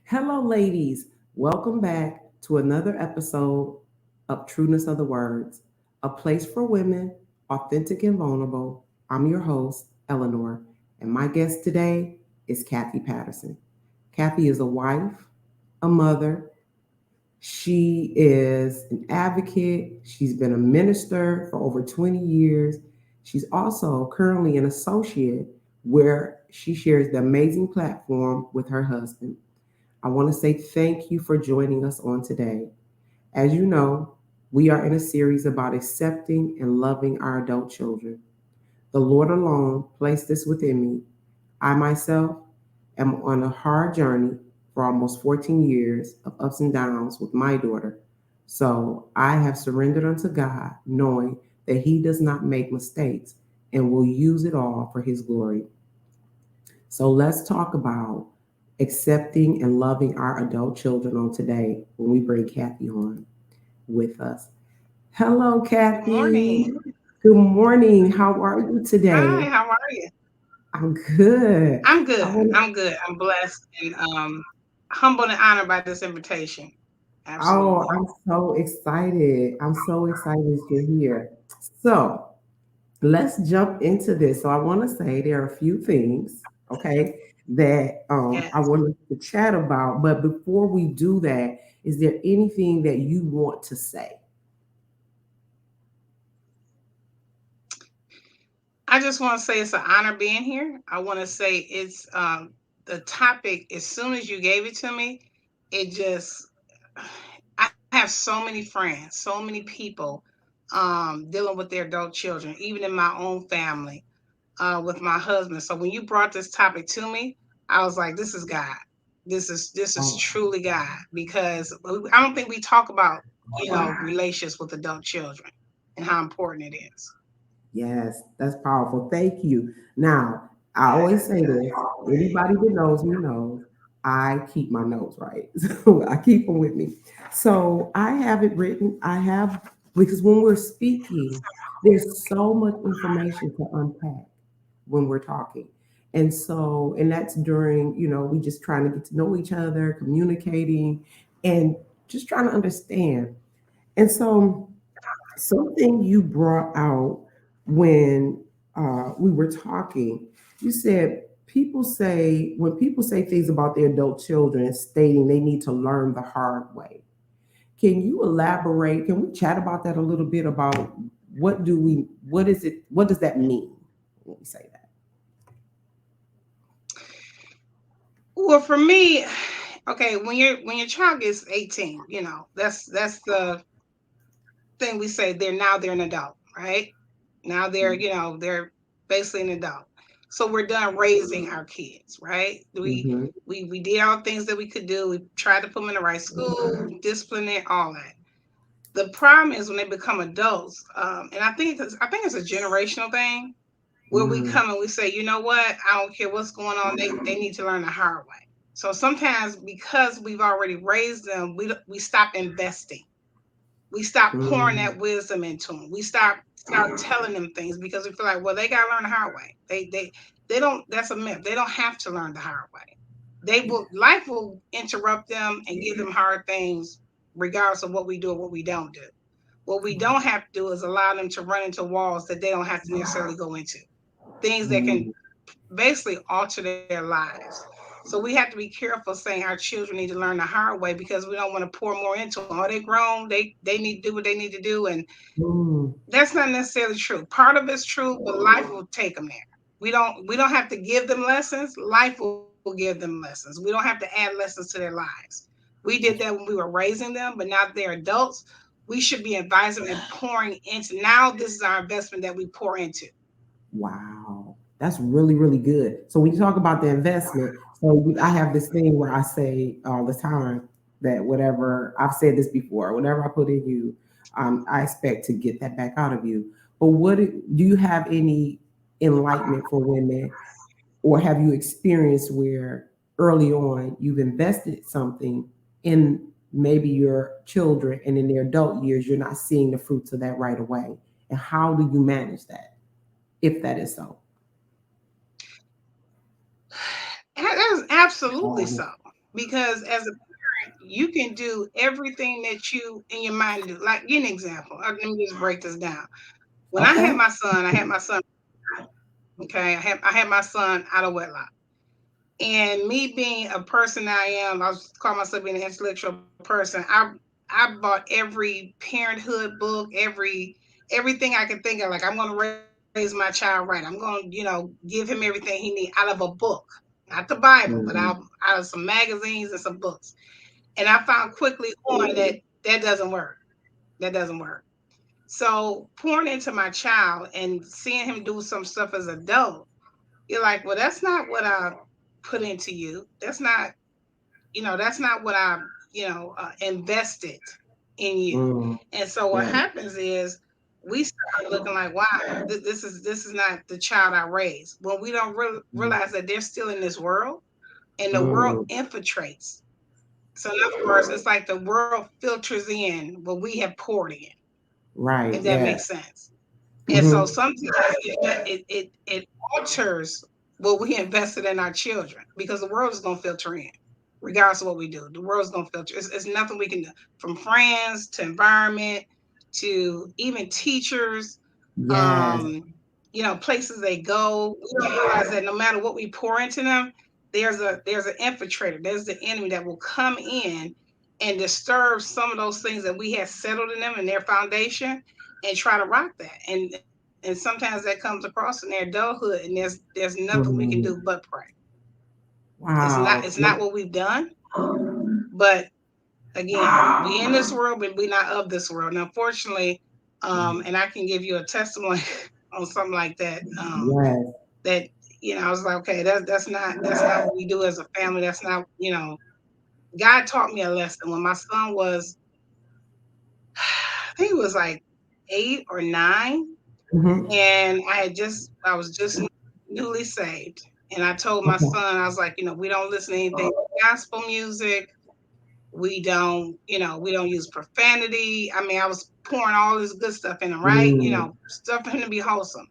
Hello, ladies. Welcome back to another episode of Trueness of the Words, a place for women, authentic and vulnerable. I'm your host, Eleanor, and my guest today is Kathy Patterson. Kathy is a wife, a mother. She is an advocate. She's been a minister for over 20 years. She's also currently an associate where she shares the amazing platform with her husband. I want to say thank you for joining us on today. As you know, we are in a series about accepting and loving our adult children. The Lord alone placed this within me. I myself am on a hard journey for almost 14 years of ups and downs with my daughter. So I have surrendered unto God, knowing that He does not make mistakes and will use it all for His glory. So let's talk about accepting and loving our adult children on today when we bring Kathy on with us. Hello, Good morning. Kathy. Good morning. How are you Hi, today? how are you? I'm good. I'm I good. want I'm good. I'm blessed and humbled and honored by this invitation. oh, Absolutely. I'm so excited. I'm so excited you're here. So let's jump into this. So I want to say there are a few things, okay, that I Yes. wanted to chat about. But before we do that, is there anything that you want to say? I just want to say it's an honor being here. I want to say it's the topic, as soon as you gave it to me, it just I have so many friends, so many people dealing with their adult children, even in my own family. With my husband. So when you brought this topic to me, I was like, this is God. This is Oh, truly God because I don't think we talk about relationships with adult children and how important it is. yes, that's powerful. Thank you. Now, I always Yes. say this, anybody that knows me knows I keep my notes right. So I keep them with me. So I have it written. I have, because when we're speaking, there's so much information to unpack when we're talking. And that's during, we just trying to get to know each other, communicating, and just trying to understand. And so something you brought out when we were talking, you said when people say things about their adult children, stating they need to learn the hard way. Can you elaborate? Can we chat about that a little bit about what is it, what does that mean when we say that? Well, for me, okay, when your child gets 18, that's the thing we say they're an adult, right? Now they're basically an adult. So we're done raising our kids, right? Mm-hmm. We did all the things that we could do. We tried to put them in the right school, discipline it, all that. The problem is when they become adults, and I think it's a generational thing where we Mm-hmm. come and we say, you know what, I don't care what's going on, they need to learn the hard way. So sometimes because we've already raised them, we stop investing, we stop pouring Mm-hmm. that wisdom into them. We start telling them things because we feel like, well, they gotta learn the hard way. They don't. That's a myth. They don't have to learn the hard way. Life will interrupt them and give them hard things, regardless of what we do or what we don't do. What we don't have to do is allow them to run into walls that they don't have to necessarily go into. Things that can basically alter their lives. So we have to be careful saying our children need to learn the hard way because we don't want to pour more into them. Oh, they grown, they need to do what they need to do, and Mm-hmm. that's not necessarily true. Part of it's true, but life will take them there. We don't have to give them lessons. Life will give them lessons. We don't have to add lessons to their lives. We did that when we were raising them, but now that they're adults, we should be advising and pouring into. Now this is our investment that we pour into. Wow, that's really, really good. So when you talk about the investment, I have this thing where I say all the time that whatever I've said this before, whatever I put in you, I expect to get that back out of you. But do you have any enlightenment for women, or have you experienced where early on you've invested something in maybe your children, and in their adult years you're not seeing the fruits of that right away? And how do you manage that, if that is so? That is absolutely Um, so. because as a parent, you can do everything that you in your mind do. Like, give an example. Let me just break this down. When Okay. I had my son. Okay, I had my son out of wedlock. And me being a person I am, I was call myself being an intellectual person. I bought every parenthood book, everything I could think of. Like, I'm gonna raise my child right. I'm gonna, give him everything he needs out of a book. Not the Bible, but Mm, out of some magazines and some books. And I found quickly on that that doesn't work. That doesn't work. So pouring into my child and seeing him do some stuff as an adult, you're like, well, that's not what I put into you. That's not what I, invested in you. mm, And so what yeah. happens is we start looking like, wow, this is not the child I raised. When we don't realize that they're still in this world, and the world Mm, infiltrates. So in other words, it's like the world filters in what we have poured in, right. if that Yeah. makes sense. And so Hmm. sometimes it alters what we invested in our children, because the world is going to filter in, regardless of what we do. The world's going to filter. It's nothing we can do, from friends to environment to even teachers, Yes. um, places they go. We don't realize that no matter what we pour into them, there's an infiltrator. There's the enemy that will come in and disturb some of those things that we have settled in them and their foundation, and try to rock that. And sometimes that comes across in their adulthood, and there's nothing we can do Mm, but pray. wow. It's not what we've done, but again, we in this world, but we not of this world. And unfortunately, and I can give you a testimony on something like that. Yes. That I was like, okay, that's not what we do as a family. That's not. God taught me a lesson when my son was, I think it was like 8 or 9, Hmm. and I was just newly saved, and I told my Okay. son, I was like, we don't listen to anything gospel music. We don't use profanity. I mean, I was pouring all this good stuff in him, right? Mm, Stuff for him to be wholesome.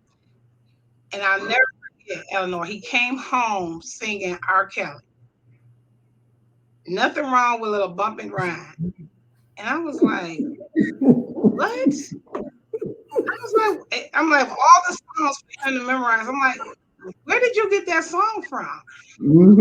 And I'll never forget, Eleanor, he came home singing R. Kelly. Nothing wrong with a little bump and grind. And I was like, what? I'm like, all the songs for him to memorize. I'm like, where did you get that song from?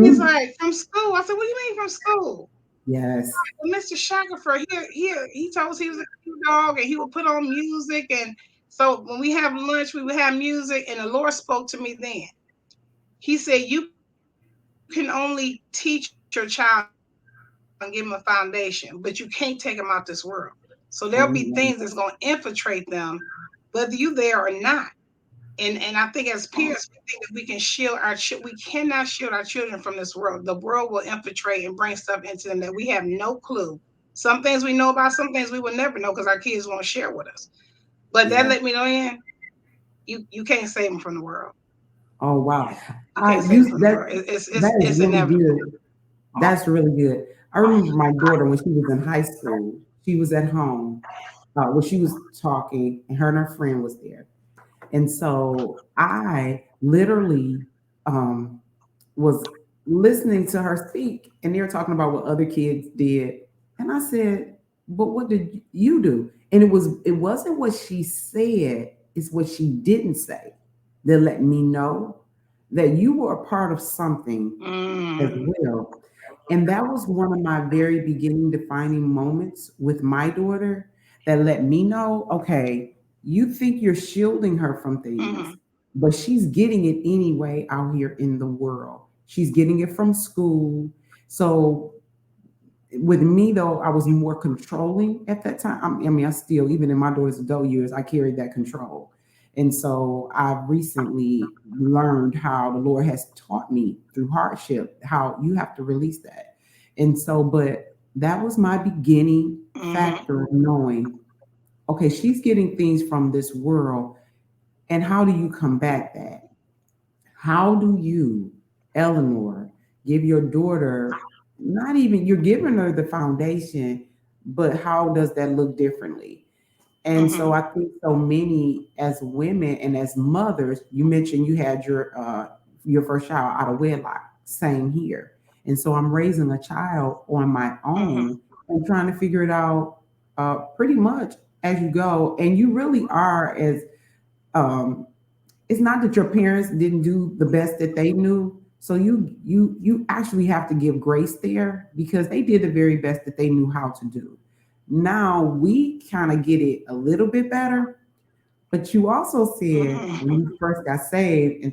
He's hmm. like, from school. I said, what do you mean from school? Yes. Well, Mr. Shackelford, he told us he was a cute dog, and he would put on music. And so when we have lunch, we would have music. And the Lord spoke to me then. He said, you can only teach your child and give him a foundation, but you can't take him out this world. So there'll be things that's going to infiltrate them, Amen. whether you there or not. And I think as parents, we think that we can shield we cannot shield our children from this world. The world will infiltrate and bring stuff into them that we have no clue. Some things we know about, some things we will never know because our kids won't share with us. But that let me know in, Yeah. you can't save them from the world. Oh wow. You can't I save them from use the world. that. That It's is really inevitable. good. That's really good. I remember my daughter when she was in high school. She was at home. When she was talking, and her friend was there. And so I literally um, was listening to her speak, and they were talking about what other kids did. And I said, "But what did you do?" And it wasn't what she said; it's what she didn't say that let me know that you were a part of something as Mm, well. And that was one of my very beginning defining moments with my daughter that let me know, okay, you think you're shielding her from things, mhm, but she's getting it anyway out here in the world. She's getting it from school. So with me though, I was more controlling at that time. I mean, I still, even in my daughter's adult years, I carried that control. And so I've recently learned how the Lord has taught me through hardship how you have to release that. And so, but that was my beginning mhm, factor of knowing, okay, she's getting things from this world. And how do you combat that? How do you, Eleanor, give your daughter, not even, you're giving her the foundation, but how does that look differently? And so mhm, I think so many as women and as mothers, you mentioned you had your first child out of wedlock. Same here. And so I'm raising a child on my Mm-hmm. own and trying to figure it out pretty much as you go. And you really are as um, it's not that your parents didn't do the best that they knew. So you actually have to give grace there because they did the very best that they knew how to do. Now we kind of get it a little bit better, but you also said when Mm-hmm. you first got saved and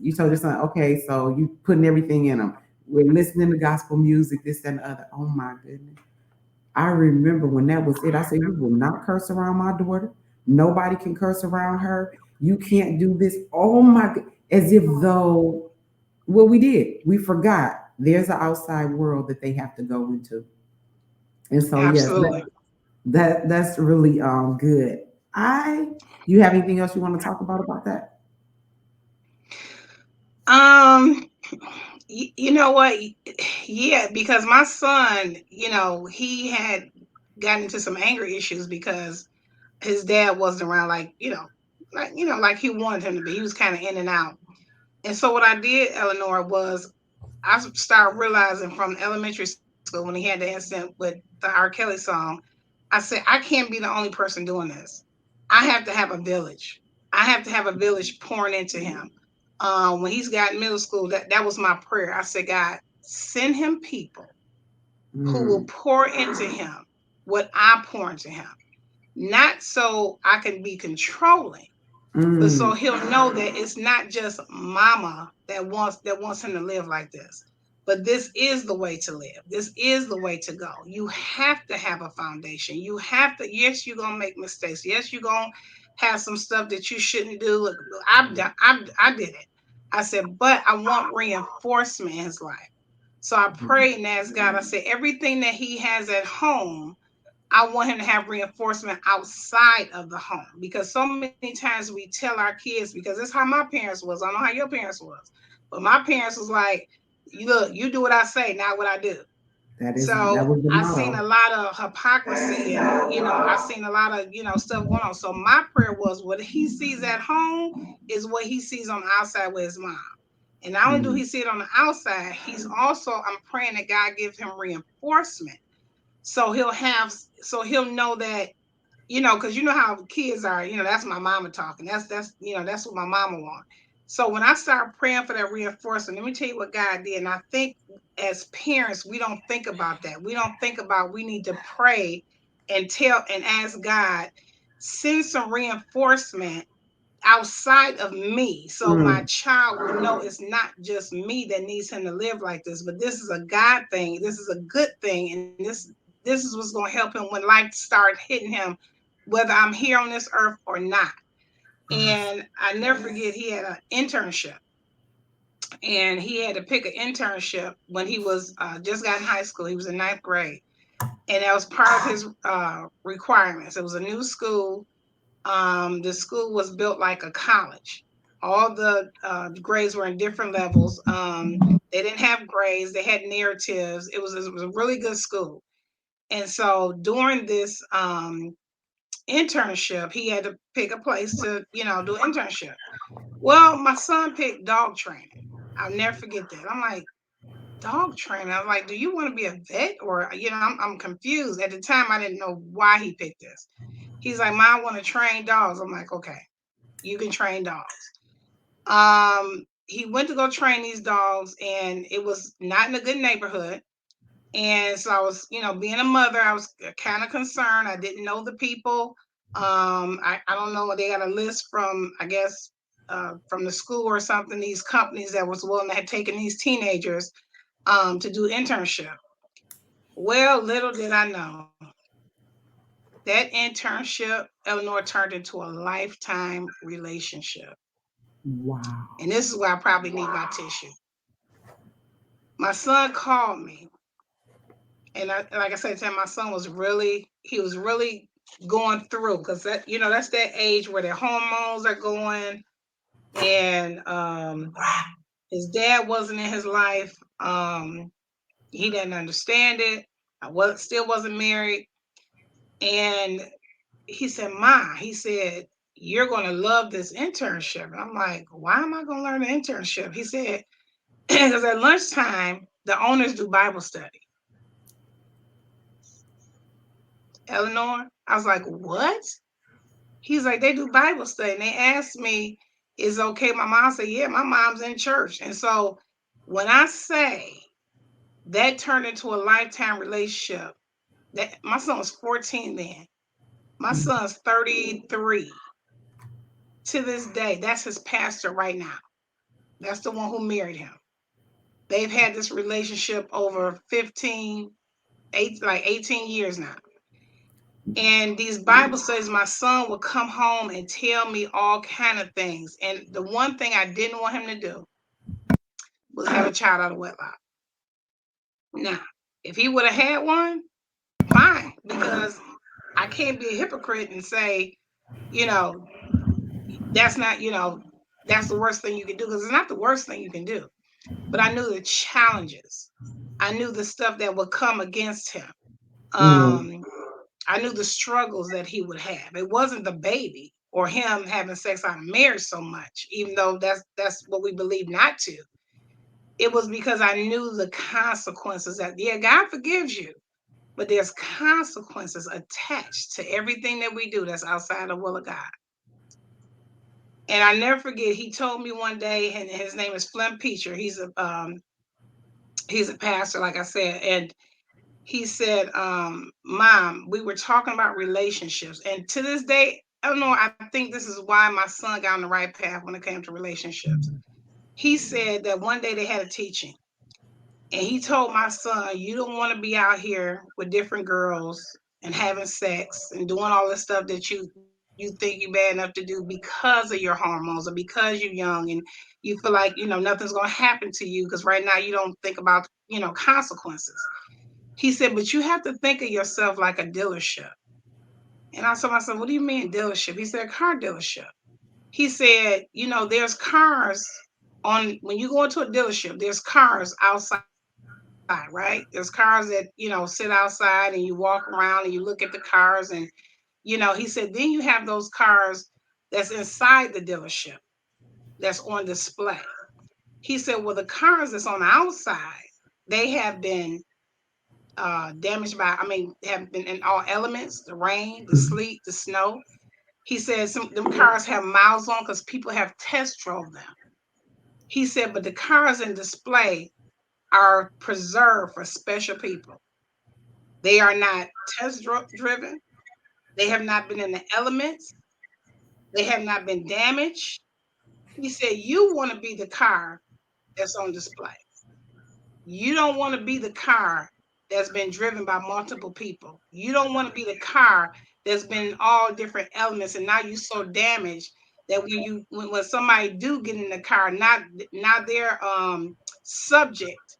you told your son, okay, so you putting everything in them. We're listening to gospel music, this and the other. Oh my goodness. I remember when that was it. I said, you will not curse around my daughter. Nobody can curse around her. You can't do this. Oh my God. As if though, well, we did. We forgot there's an outside world that they have to go into. And so, yes, Absolutely. that's really good. You have anything else you want to talk about that? Um, you know what? Yeah, because my son, he had gotten into some anger issues because his dad wasn't around, like he wanted him to be. He was kind of in and out. And so what I did, Eleanor, was I started realizing from elementary school when he had the incident with the R. Kelly song, I said, I can't be the only person doing this. I have to have a village. I have to have a village pouring into him. When he's got in middle school, that was my prayer. I said, God, send him people who will Mm, pour into him what I pour into him. Not so I can be controlling, but so mm, he'll know that it's not just mama that wants him to live like this, but this is the way to live. This is the way to go. You have to have a foundation. You have to. Yes, you're gonna make mistakes. Yes, you're gonna have some stuff that you shouldn't do. Look, I've done. I did it. I said, but I want reinforcement in his life. So I prayed and asked God. I said, everything that he has at home, I want him to have reinforcement outside of the home, because so many times we tell our kids, because it's how my parents was. I don't know how your parents was, but my parents was like, "You look, you do what I say, not what I do." that So was the I seen motto. a lot of hypocrisy, and I seen a lot of stuff going on. So my prayer was, what he sees at home is what he sees on the outside with his mom. And not only do Mm, he see it on the outside, I'm praying that God gives him reinforcement, so he'll know that, because you know how kids are. That's my mama talking. That's what my mama wants. So when I start praying for that reinforcement, let me tell you what God did. And I think as parents, we don't think about that. We don't think about, we need to pray and tell and ask God, send some reinforcement outside of me, so my mm, child will know it's not just me that needs him to live like this, but this is a God thing. This is a good thing, and this is what's going to help him when life start hitting him, whether I'm here on this earth or not. awesome. And I never forget, he had an internship, and he had to pick an internship when he was just got in high school. He was in ninth grade, and that was part of his requirements. It was a new school. The school was built like a college. All the grades were in different levels. They didn't have grades; they had narratives. It was a really good school. And so during this internship, he had to pick a place to, do an internship. Well, my son picked dog training. I'll never forget that. I'm like, dog training. I was like, do you want to be a vet, or I'm confused. At the time, I didn't know why he picked this. He's like, Mom, I want to train dogs. I'm like, okay, you can train dogs. He went to go train these dogs, and it was not in a good neighborhood. And so I was, being a mother, I was kind of concerned. I didn't know the people. I don't know. They got a list from, I guess, from the school or something, these companies that was willing to have taken these teenagers to do internship. Well, little did I know that internship, Eleanor, turned into a lifetime relationship. Wow. And this is where I probably need my tissue. My son called me, and like I said to him, my son he was really going through, because that's that age where their hormones are going, and his dad wasn't in his life. He didn't understand it. Still wasn't married, and he said, "Ma," he said, "you're going to love this internship." And I'm like, "Why am I going to learn an internship?" He said, "Because at lunchtime." The owners do Bible study. Eleanor, I was like, what? He's like, they do Bible study. And they asked me, is it okay? My mom said, yeah, my mom's in church. And so when I say that turned into a lifetime relationship, that my son was 14 then. My son's 33. To this day, that's his pastor right now. That's the one who married him. They've had this relationship over 18 years now. And these Bible studies, my son would come home and tell me all kind of things. And the one thing I didn't want him to do was have a child out of wedlock. Now, if he would have had one, fine, because I can't be a hypocrite and say, you know, that's not, that's the worst thing you can do, because it's not the worst thing you can do. But I knew the challenges. I knew the stuff that would come against him. I knew the struggles that he would have. It wasn't the baby or him having sex out of marriage so much, even though that's what we believe not to. It was because I knew the consequences that, yeah, God forgives you, but there's consequences attached to everything that we do that's outside the will of God. And I never forget, he told me one day, and his name is Flem Peacher. He's a pastor, like I said, and he said, Mom, we were talking about relationships. And to this day, I don't know, I think this is why my son got on the right path when it came to relationships. He said that one day they had a teaching, and he told my son, you don't want to be out here with different girls and having sex and doing all this stuff that you think you're bad enough to do because of your hormones or because you're young and you feel like, nothing's going to happen to you because right now you don't think about, consequences. He said, but you have to think of yourself like a dealership. And I told myself, what do you mean dealership? He said, car dealership. He said, there's cars when you go into a dealership, there's cars outside, right? There's cars that, sit outside and you walk around and you look at the cars. And, he said, then you have those cars that's inside the dealership that's on display. He said, well, the cars that's on the outside, they have been damaged have been in all elements, the rain, the sleet, the snow. He said them cars have miles on because people have test drove them. He said, but the cars in display are preserved for special people. They are not test driven. They have not been in the elements. They have not been damaged. He said, you want to be the car that's on display. You don't want to be the car that's been driven by multiple people. You don't want to be the car that's been all different elements, and now you're so damaged that when somebody do get in the car, not they're subject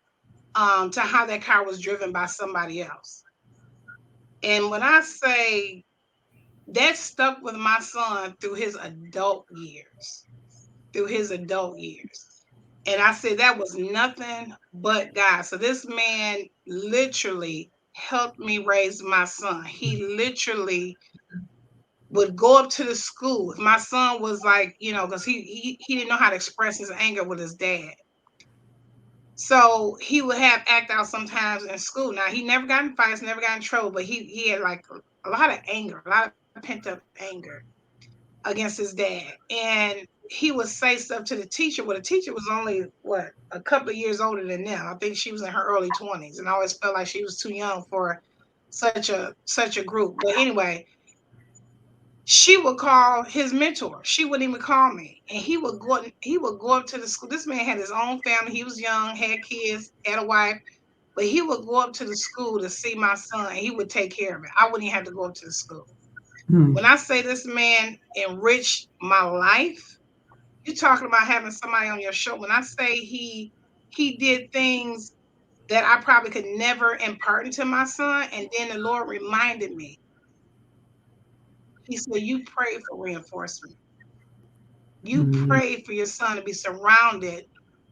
to how that car was driven by somebody else. And when I say that stuck with my son through his adult years, And I said that was nothing but God. So this man literally helped me raise my son. He literally would go up to the school. If my son was like, because he didn't know how to express his anger with his dad. So he would have act out sometimes in school. Now he never got in fights, never got in trouble, but he had like a lot of anger, a lot of pent up anger against his dad. And he would say stuff to the teacher. Well, the teacher was only a couple of years older than them. I think she was in her early 20s, and I always felt like she was too young for such a group. But anyway, she would call his mentor. She wouldn't even call me, and he would go up to the school. This man had his own family. He was young, had kids, had a wife, but he would go up to the school to see my son, and he would take care of it. I wouldn't even have to go up to the school. When I say this man enriched my life, you're talking about having somebody on your show. When I say he did things that I probably could never impart into my son, and then the Lord reminded me. He said, "You pray for reinforcement. You pray for your son to be surrounded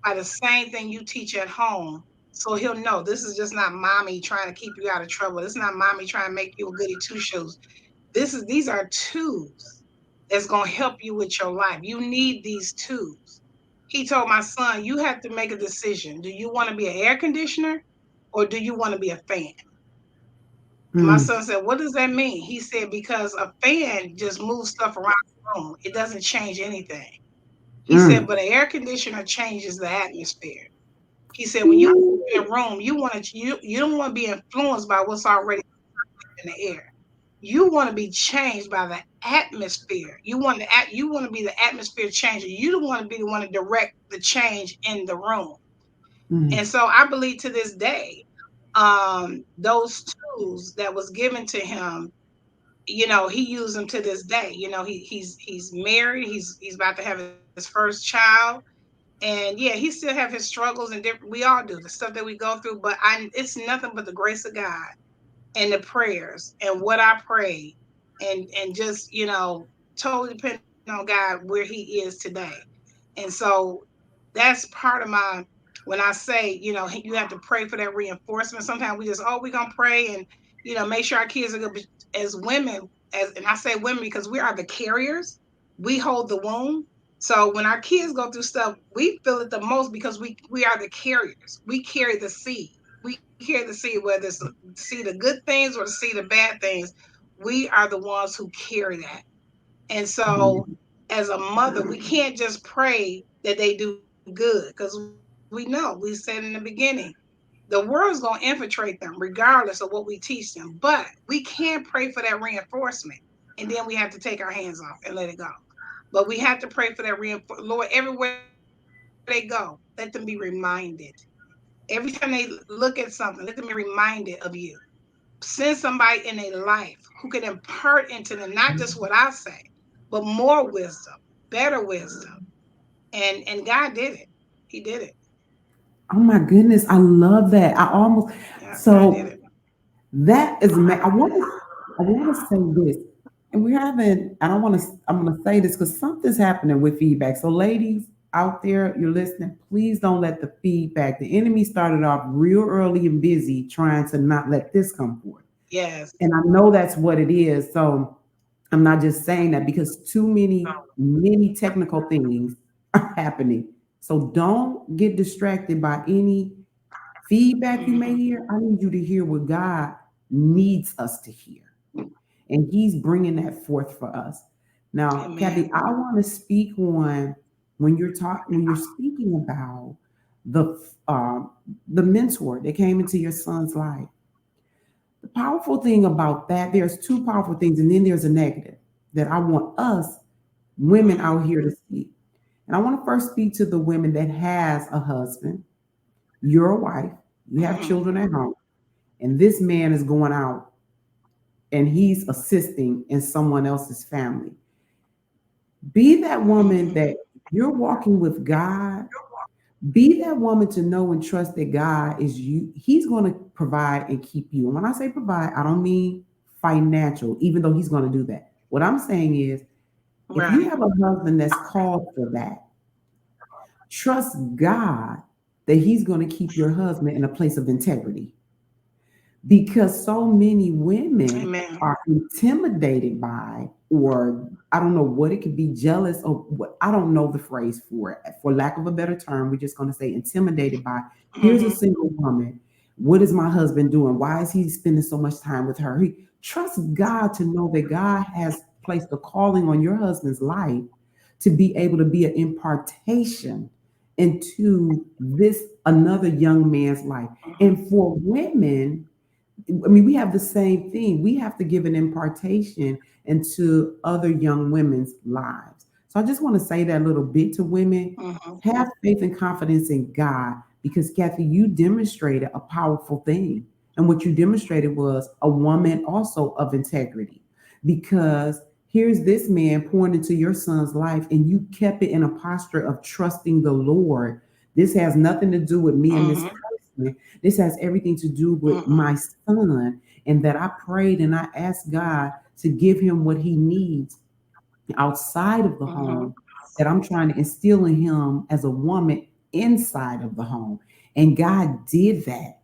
by the same thing you teach at home, so he'll know this is just not mommy trying to keep you out of trouble. This is not mommy trying to make you a goody two shoes. These are tools that's going to help you with your life. You need these tools." He told my son, "You have to make a decision. Do you want to be an air conditioner or do you want to be a fan?" And my Mm, son said, "What does that mean?" He said, "Because a fan just moves stuff around the room. It doesn't change anything." He said, mm. "But an air conditioner changes the atmosphere." He said, "When you Ooh. in a room, you don't want to be influenced by what's already in the air. You want to be changed by the atmosphere. You want to be the atmosphere changer. You don't want to be the one to direct the change in the room." Mm, And so I believe to this day, those tools that was given to him, he used them to this day. He's married. He's about to have his first child, and yeah, he still have his struggles and different. We all do the stuff that we go through, but it's nothing but the grace of God and the prayers and what I prayed, and just totally depending on God where He is today. And so that's part of my, when I say, you have to pray for that reinforcement. Sometimes we just, oh, we're gonna pray and make sure our kids are good. But as women, and I say women because we are the carriers, we hold the womb. So when our kids go through stuff, we feel it the most because we are the carriers. We carry the seed. We carry the seed, whether it's to see the good things or to see the bad things. We are the ones who carry that. And so, mm. as a mother, we can't just pray that they do good because we know, we said in the beginning, the world's going to infiltrate them regardless of what we teach them. But we can pray for that reinforcement. And then we have to take our hands off and let it go. But we have to pray for that reinforcement. Lord, everywhere they go, let them be reminded. Every time they look at something, let them be reminded of you. Send somebody in their life who can impart into them not just what I say, but more wisdom, better wisdom. And God did it. He did it. Oh my goodness, I love that. I almost Yeah, God did so it. that is I want to say this, and we haven't. I don't want to. I'm going to say this because something's happening with feedback. So, ladies out there, you're listening. Please don't let the feedback. The enemy started off real early and busy trying to not let this come forth, Yes. and I know that's what it is. So, I'm not just saying that because too many technical things are happening. So don't get distracted by any feedback you may Hmm. hear. I need you to hear what God needs us to hear. And He's bringing that forth for us. Now, Kathy, Amen. I want to speak on when you're speaking about the the mentor that came into your son's life. The powerful thing about that, there's two powerful things, and then there's a negative that I want us women Hmm. out here to see. And I want to first speak to the women that has a husband. You're a wife, you have Hmm. children at home, and this man is going out and he's assisting in someone else's family. Be that woman Hmm. that you're walking with God. Be that woman to know and trust that God is you. He's going to provide and keep you. And when I say provide, I don't mean financial, even though He's going to do that. What I'm saying is, if you Right. have a husband that's called for that, trust God that He's going to keep your husband in a place of integrity, because so many women Amen. are intimidated by, or I don't know what it could be, jealous, or what, I don't know the phrase for it. For lack of a better term, we're just going to say intimidated by, here's a Hmm. single woman. What is my husband doing? Why is he spending so much time with her? He trust God to know that God has placed a calling on your husband's life to be able to be an impartation into this another young man's life. Hmm. And for women, I mean, we have the same thing. We have to give an impartation into other young women's lives. So I just want to say that a little bit to women. Hmm. Have faith and confidence in God, because Kathy, you demonstrated a powerful thing. And what you demonstrated was a woman also of integrity. Because here's this man pouring into your son's life, and you kept it in a posture of trusting the Lord. This has nothing to do with me and this Hmm. person. This has everything to do with Hmm. my son, and that I prayed and I asked God to give him what he needs outside of the Hmm. home, that I'm trying to instill in him as a woman inside of the home. And God did that.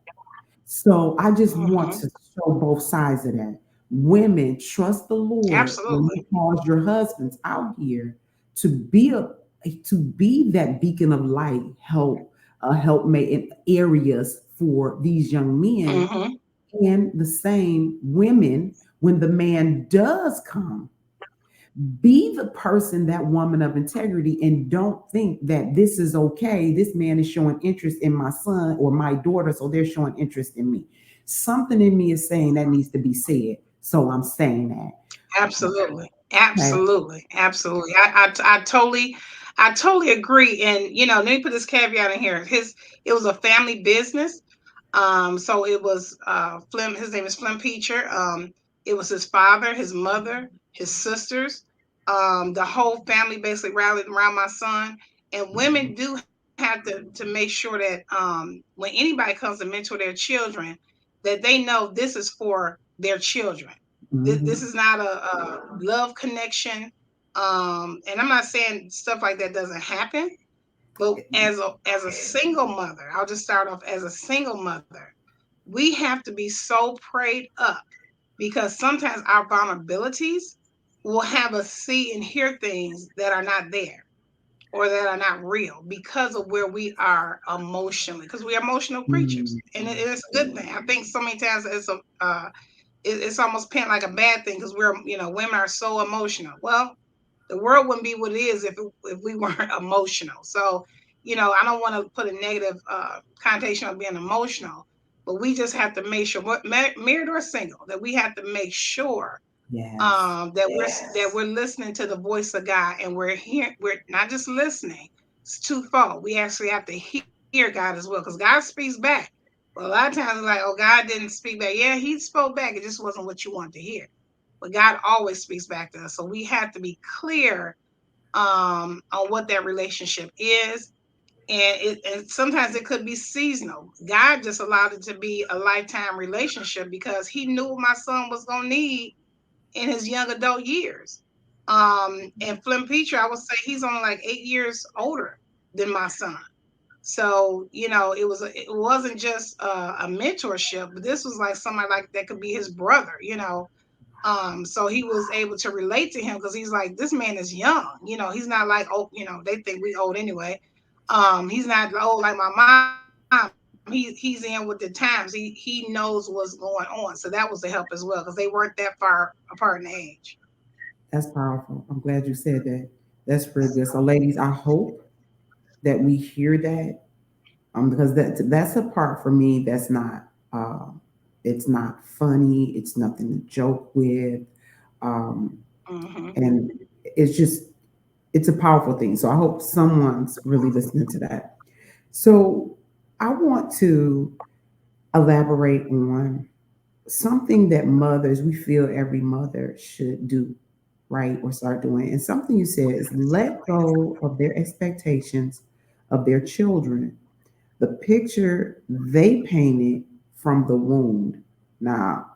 So I just want Hmm. to show both sides of that. Women, trust the Lord when Absolutely. He calls your husbands out here to be to be that beacon of light, helpmate in areas for these young men, Mm-hmm. and the same women when the man does come, be the person, that woman of integrity, and don't think that this is okay. This man is showing interest in my son or my daughter, so they're showing interest in me. Something in me is saying that needs to be said, so I'm saying that. Absolutely. Okay. Absolutely. Absolutely. I totally agree. And let me put this caveat in here. It was a family business. So it was Flem, his name is Flem Peacher. It was his father, his mother, his sisters. The whole family basically rallied around my son. And women do have to make sure that when anybody comes to mentor their children, that they know this is for their children. This Hmm. is not a love connection. And I'm not saying stuff like that doesn't happen, but as a single mother, I'll just start off as a single mother. We have to be so prayed up because sometimes our vulnerabilities will have us see and hear things that are not there or that are not real because of where we are emotionally, because we're emotional creatures, and it's a good thing. I think so many times it's almost painted like a bad thing because women are so emotional. Well, the world wouldn't be what it is if we weren't emotional. So, I don't want to put a negative connotation on being emotional, but we just have to make sure, what married or single, that we have to make sure Yes. that we're listening to the voice of God, and we're hearing. We're not just listening. It's twofold. We actually have to hear God as well, because God speaks back. Well, a lot of times it's like, oh, God didn't speak back. Yeah, He spoke back. It just wasn't what you wanted to hear. But God always speaks back to us. So we have to be clear on what that relationship is. And sometimes it could be seasonal. God just allowed it to be a lifetime relationship because He knew what my son was gonna need in his young adult years. And Flynn Petrie, I would say he's only like 8 years older than my son. So it wasn't just a mentorship, but this was like somebody like that could be his brother. So he was able to relate to him because he's like, this man is young. He's not like, oh, they think we old anyway. He's not old like my mom. He's in with the times. He knows what's going on. So that was the help as well because they weren't that far apart in age. That's powerful. I'm glad you said that. That's real good. So, ladies, I hope that we hear that, because that's a part for me that's not, it's not funny. It's nothing to joke with, um, Hmm. and it's just, it's a powerful thing. So I hope someone's really listening to that. So I want to elaborate on something that mothers, we feel every mother should do, right? Or start doing. And something you said is let go of their expectations of their children, the picture they painted from the wound. Now,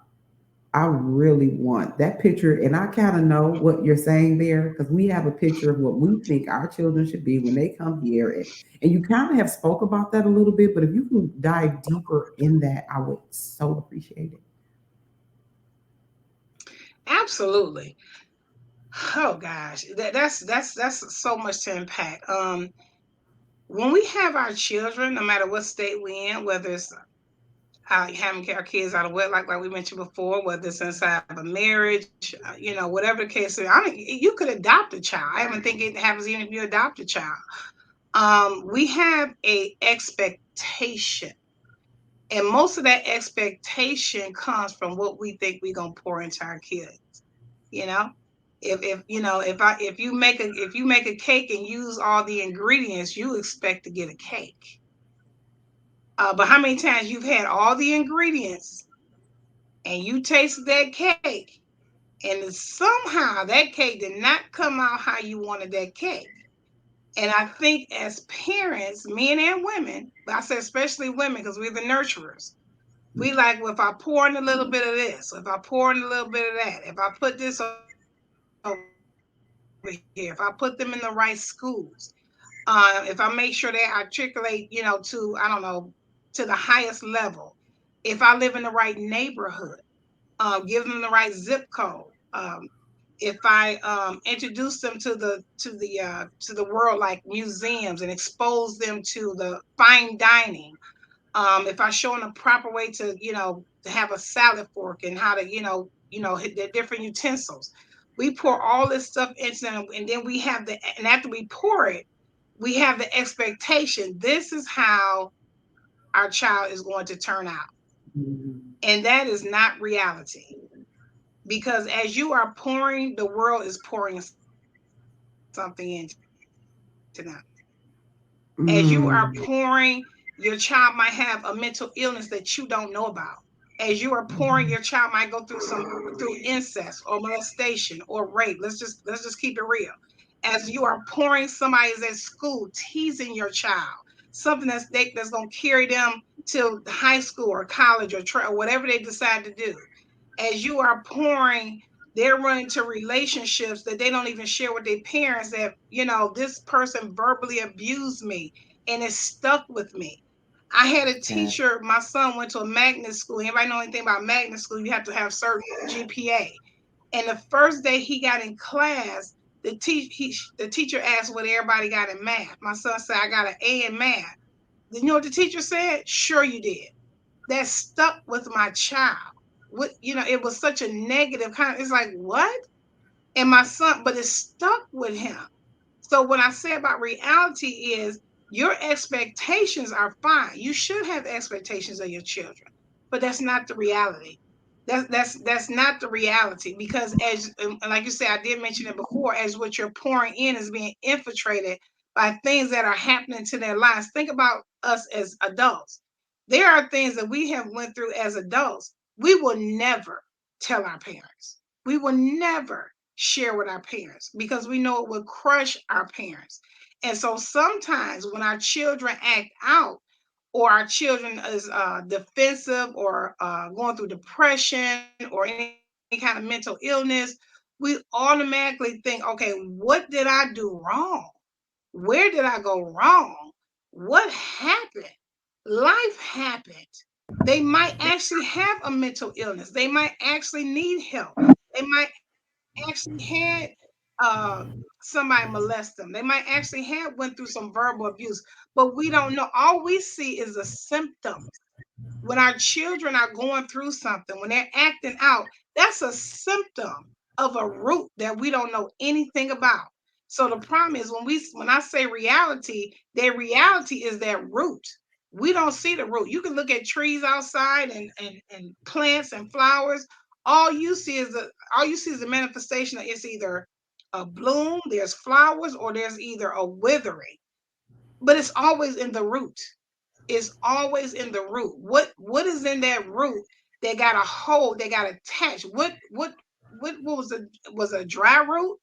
I really want that picture, and I kind of know what you're saying there because we have a picture of what we think our children should be when they come here, and you kind of have spoke about that a little bit. But if you can dive deeper in that, I would so appreciate it. Absolutely. Oh gosh, that's so much to unpack. When we have our children, no matter what state we in, whether it's having our kids out of wedlock, like we mentioned before, whether it's inside of a marriage, whatever the case is. I mean, you could adopt a child. I even think it happens even if you adopt a child. We have a expectation, and most of that expectation comes from what we think we're gonna pour into our kids. You know, if you make a cake and use all the ingredients, you expect to get a cake. But how many times you've had all the ingredients and you tasted that cake, and somehow that cake did not come out how you wanted that cake. And I think as parents, men and women, but I say especially women because we're the nurturers, we like, well, if I pour in a little bit of this, if I pour in a little bit of that, if I put this over here, if I put them in the right schools, if I make sure they articulate, to, I don't know, to the highest level, if I live in the right neighborhood, give them the right zip code. if I introduce them to the world, like museums, and expose them to the fine dining, if I show them the proper way to, to have a salad fork, and how to, hit the different utensils. We pour all this stuff into them, and then and after we pour it, we have the expectation. This is how our child is going to turn out. Mhm. And that is not reality. Because as you are pouring, the world is pouring something into them. As you are pouring, your Mm. child might have a mental illness that you don't know about. As you are pouring, your child might go through through incest or molestation or rape. Let's just keep it real. As you are pouring, somebody is at school teasing your child, something that's gonna carry them to high school or college or whatever they decide to do. As you are pouring, they're running to relationships that they don't even share with their parents, that, this person verbally abused me and it stuck with me. I had a Yeah. teacher, my son went to a magnet school. Anybody know anything about magnet school? You have to have certain GPA. And the first day he got in class, the teacher asked what everybody got in math. My son said, I got an A in math. You know what the teacher said? Sure you did. That stuck with my child. It was such a negative kind of, it's like, what? And my son, but it stuck with him. So what I say about reality is, your expectations are fine. You should have expectations of your children, but that's not the reality. That's not the reality, because as like you said, I did mention it before, as what you're pouring in is being infiltrated by things that are happening to their lives. Think about us as adults. There are things that we have went through as adults. We will never tell our parents. We will never share with our parents, because we know it will crush our parents. And so sometimes when our children act out, or our children is defensive, or going through depression, or any kind of mental illness, we automatically think, okay, what did I do wrong? Where did I go wrong? What happened? Life happened. They might actually have a mental illness. They might actually need help. They might actually had somebody molest them. They might actually have went through some verbal abuse, but we don't know. All we see is the symptoms. When our children are going through something, when they're acting out, that's a symptom of a root that we don't know anything about. So the problem is, when I say reality, their reality is that root. We don't see the root. You can look at trees outside, and plants and flowers. All you see is the manifestation of, it's either a bloom, there's flowers, or there's either a withering. But it's always in the root. Is always in the root. What is in that root that got a hold, that got attached? What was a dry root?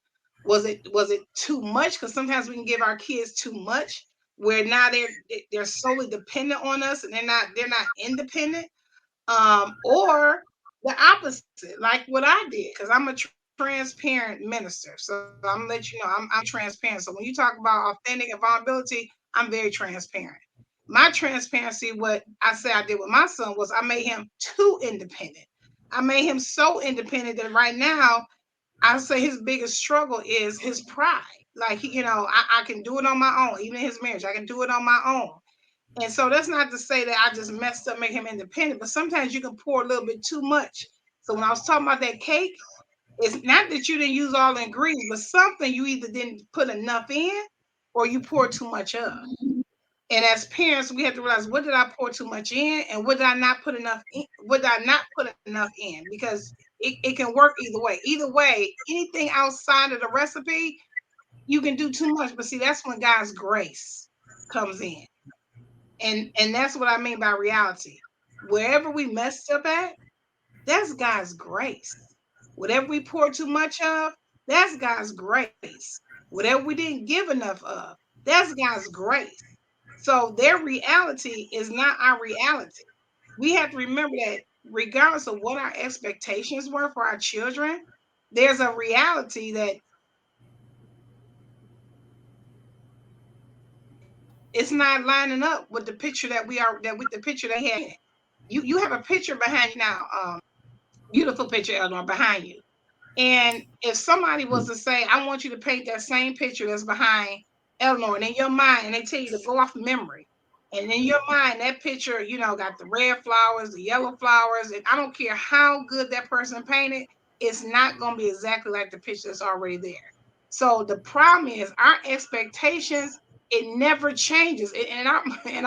Was it too much? Because sometimes we can give our kids too much, where now they're solely dependent on us, and they're not independent. Or the opposite, like what I did, because I'm a transparent minister. So I'm gonna let you know, I'm very transparent. So when you talk about authentic and vulnerability, I'm very transparent. My transparency, what I say I did with my son, was I made him too independent. I made him so independent that right now, I say his biggest struggle is his pride. Like, I can do it on my own. Even in his marriage, I can do it on my own. And so that's not to say that I just messed up, make him independent, but sometimes you can pour a little bit too much. So when I was talking about that cake, it's not that you didn't use all the ingredients, but something you either didn't put enough in, or you poured too much of. And as parents, we have to realize, what did I pour too much in, and what did I not put enough in? What did I not put enough in? Because it can work either way. Either way, anything outside of the recipe, you can do too much. But see, that's when God's grace comes in. And that's what I mean by reality. Wherever we messed up at, that's God's grace. Whatever we pour too much of, that's God's grace. Whatever we didn't give enough of, that's God's grace. So their reality is not our reality. We have to remember that regardless of what our expectations were for our children, there's a reality that it's not lining up with the picture that we are that with the picture they had in it. You have a picture behind you now, beautiful picture, Eleanor, behind you. And if somebody was to say, I want you to paint that same picture that's behind Eleanor, and in your mind, and they tell you to go off memory, and in your mind, that picture, got the red flowers, the yellow flowers, and I don't care how good that person painted, it's not going to be exactly like the picture that's already there. So the problem is our expectations, it never changes. In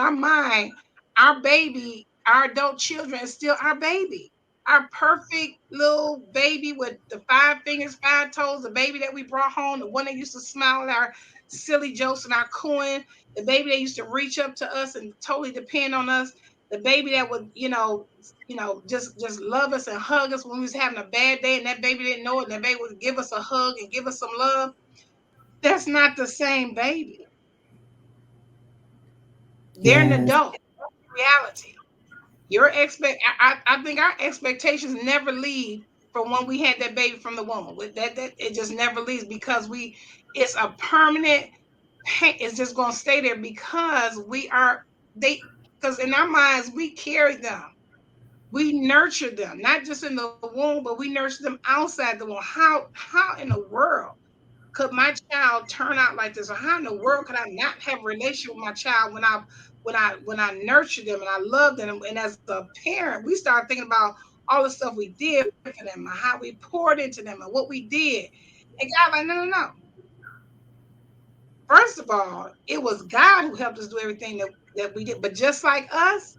our mind, our baby, our adult children is still our baby, our perfect little baby with the five fingers, five toes, the baby that we brought home, the one that used to smile at our silly jokes and our cooing, the baby that used to reach up to us and totally depend on us, the baby that would, just love us and hug us when we was having a bad day, and that baby didn't know it, and that baby would give us a hug and give us some love. That's not the same baby. They're an Yes. adult. Reality. I think our expectations never leave from when we had that baby from the womb. With that it just never leaves, because it's a permanent pain. It's just gonna stay there because because in our minds we carry them. We nurture them, not just in the womb, but we nurture them outside the womb. How in the world could my child turn out like this? Or how in the world could I not have a relationship with my child when I nurtured them and I loved them? And as a parent, we start thinking about all the stuff we did for them and how we poured into them and what we did. And God, like, no, no, no. First of all, it was God who helped us do everything that we did. But just like us,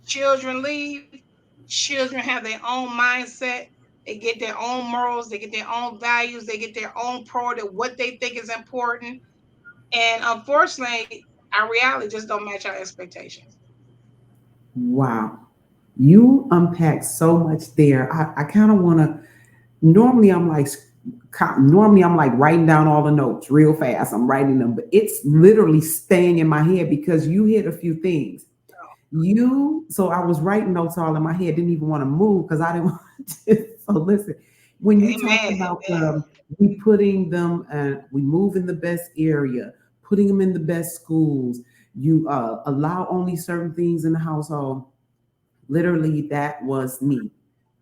children leave, children have their own mindset. They get their own morals, they get their own values, they get their own priority, what they think is important. And unfortunately, our reality just don't match our expectations. Wow. You unpack so much there. I kind of want to. Normally, I'm like writing down all the notes real fast. I'm writing them, but it's literally staying in my head because you hit a few things. So I was writing notes all in my head, didn't even want to move because I didn't want to. So listen, when you talked Amen. about Amen. we putting them, we move in the best area, putting them in the best schools, you allow only certain things in the household. Literally, that was me.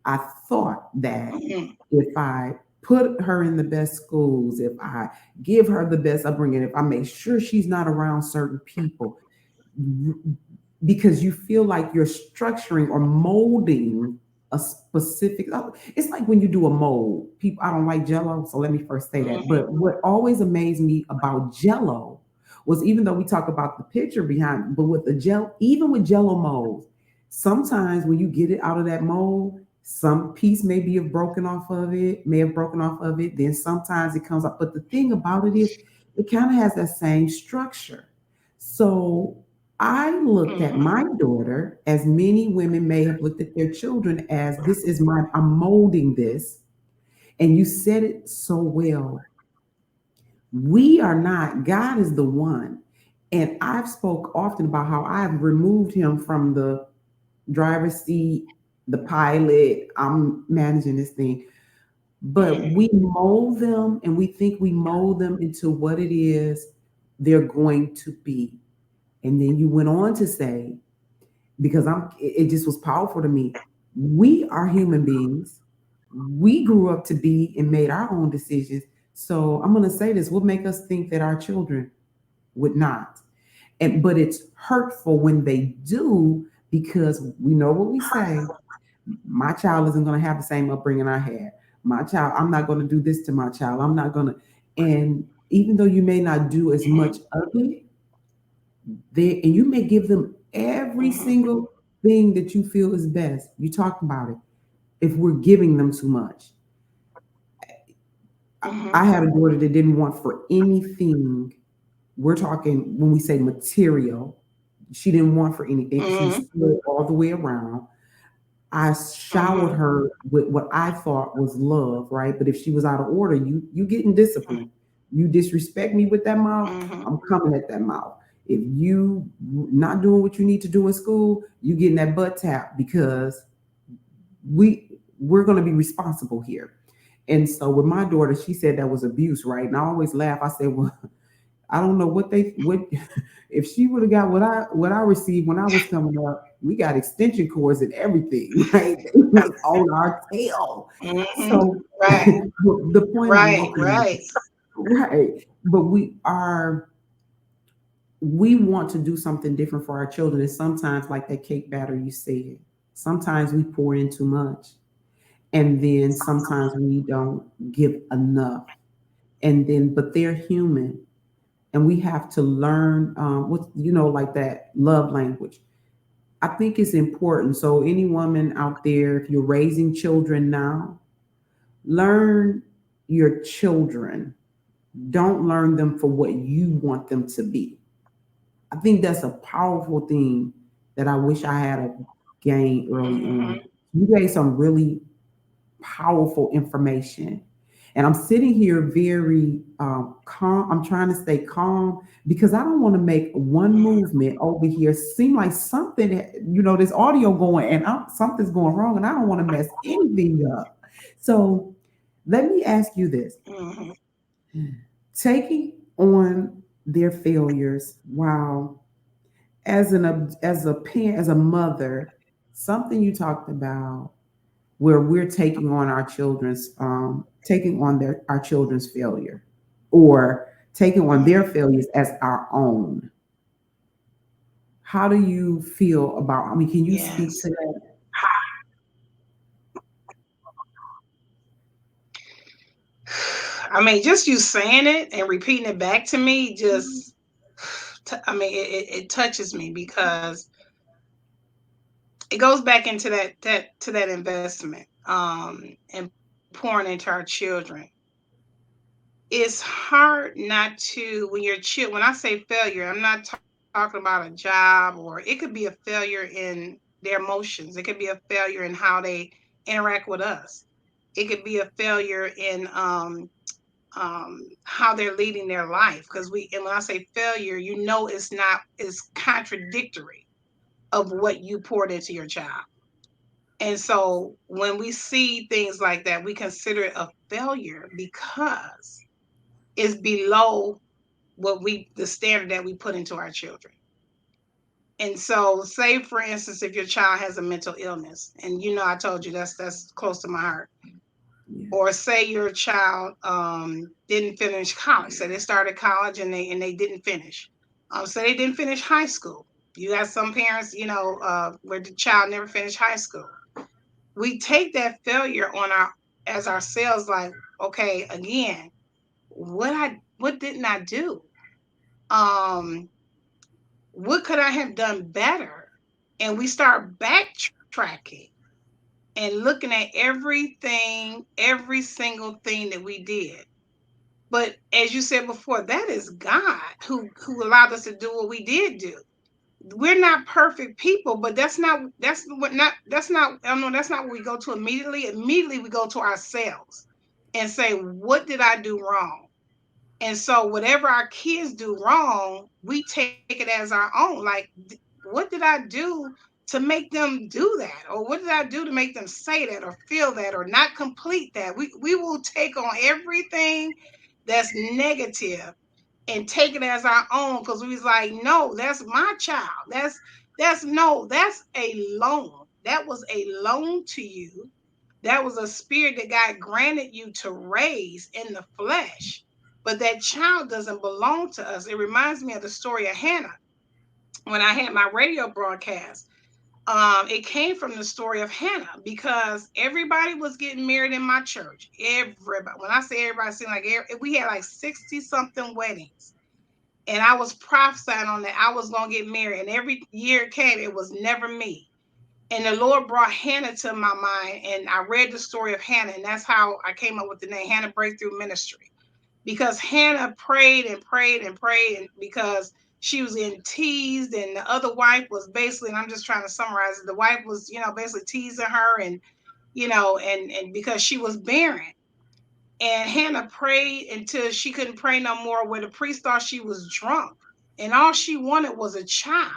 I thought that Mhm. if I put her in the best schools, if I give her the best upbringing, if I make sure she's not around certain people, because you feel like you're structuring or molding a specific. It's like when you do a mold. People, I don't like Jello, so let me first say that. Mhm. But what always amazed me about Jello was, even though we talk about the picture behind, but with the gel, even with Jello molds, sometimes when you get it out of that mold, some piece may have broken off of it. Then sometimes it comes up. But the thing about it is, it kind of has that same structure. So I looked at Mhm. my daughter, as many women may have looked at their children, as this is I'm molding this. And you said it so well. We are not, God is the one. And I've spoke often about how I've removed him from the driver's seat, the pilot. I'm managing this thing. But Mhm. we mold them and we think we mold them into what it is they're going to be. And then you went on to say, because it just was powerful to me. We are human beings. We grew up to be and made our own decisions. So I'm going to say this: what make us think that our children would not? And but it's hurtful when they do, because we know what we say. My child isn't going to have the same upbringing I had. My child, I'm not going to do this to my child. I'm not going to. And even though you may not do as much Mhm. of it, and you may give them every Mhm. single thing that you feel is best. You talked about it. If we're giving them too much, I Mhm. had a daughter that didn't want for anything. We're talking when we say material. She didn't want for anything because she was Mhm. spoiled all the way around. I showered Mhm. her with what I thought was love, right? But if she was out of order, you getting disciplined. You disrespect me with that mouth, Mhm. I'm coming at that mouth. If you not doing what you need to do in school, you getting that butt tap, because we're going to be responsible here. And so with my daughter, she said that was abuse, right? And I always laugh. I said, well, I don't know what if she would have got what I received when I was coming up. we got extension cords and everything, right? It was on our tail. Mm-hmm. So Right. the point I'm Right. making, Right. right? But we want to do something different for our children. And sometimes, like that cake batter you said, sometimes we pour in too much. And then sometimes we don't give enough. And then, but they're human. And we have to learn what, like that love language. I think it's important. So, any woman out there, if you're raising children now, learn your children. Don't learn them for what you want them to be. I think that's a powerful thing that I wish I had a gained early Mm-hmm. on. You gave some really powerful information. And I'm sitting here very calm. I'm trying to stay calm because I don't want to make one movement over here seem like something, this audio going and something's going wrong and I don't want to mess anything up. So let me ask you this. Mm-hmm. Taking on their failures, wow, as a mother, something you talked about where we're taking on our children's failure or taking on their failures as our own. How do you feel about, I mean, can you speak Yes. to that? I mean, just you saying it and repeating it back to me, just, I mean, it touches me because it goes back into that investment, and pouring into our children. It's hard not to when when I say failure, I'm not talking about a job, or it could be a failure in their emotions. It could be a failure in how they interact with us. It could be a failure in how they're leading their life. Because and when I say failure, it's contradictory of what you poured into your child. And so when we see things like that, we consider it a failure because it's below the standard that we put into our children. And so, say for instance, if your child has a mental illness, and I told you that's close to my heart, Yeah. or say your child didn't finish college, say they started college and they didn't finish, so they didn't finish high school. You got some parents, where the child never finished high school. We take that failure on our as ourselves, like, okay, again, what didn't I do? Um, what could I have done better? And we start backtracking and looking at everything, every single thing that we did. But as you said before, that is God who allowed us to do what we did do. We're not perfect people, but that's not what we go to immediately. Immediately we go to ourselves and say, what did I do wrong? And so whatever our kids do wrong, we take it as our own. Like, what did I do to make them do that? Or what did I do to make them say that or feel that or not complete that? We will take on everything that's negative and take it as our own because we was like, no, that's my child. That's no, that's a loan. That was a loan to you. That was a spirit that God granted you to raise in the flesh. But that child doesn't belong to us. It reminds me of the story of Hannah. When I had my radio broadcast, it came from the story of Hannah because everybody was getting married in my church. Everybody. When I say everybody, it seemed like we had like 60 something weddings. And I was prophesying on that I was going to get married. And every year it came, it was never me. And the Lord brought Hannah to my mind, and I read the story of Hannah, and that's how I came up with the name Hannah Breakthrough Ministry. Because Hannah prayed and prayed and prayed, and because she was in teased, and the other wife was basically, and I'm just trying to summarize it, the wife was, basically teasing her, and and because she was barren. And Hannah prayed until she couldn't pray no more, where the priest thought she was drunk, and all she wanted was a child.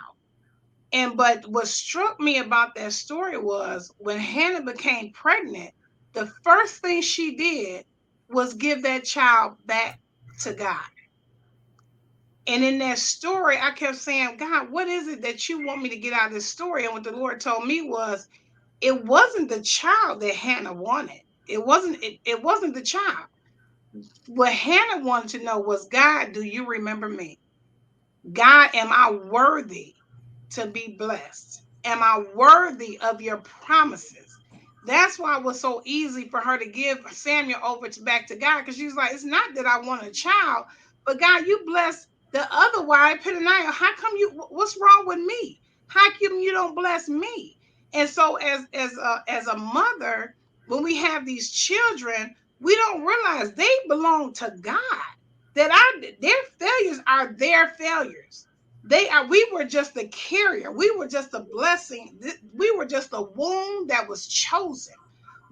And but what struck me about that story was when Hannah became pregnant, the first thing she did was give that child back to God. And in that story, I kept saying, God, what is it that you want me to get out of this story? And what the Lord told me was, it wasn't the child that Hannah wanted. It wasn't the child. What Hannah wanted to know was, God, do you remember me? God, am I worthy to be blessed? Am I worthy of your promises? That's why it was so easy for her to give Samuel over to back to God, because she was like, it's not that I want a child, but God, you bless the other wife, Penaniah. How come what's wrong with me? How come you don't bless me? And so as a mother, when we have these children, we don't realize they belong to God. That their failures are their failures. We were just the carrier. We were just a blessing. We were just a womb that was chosen.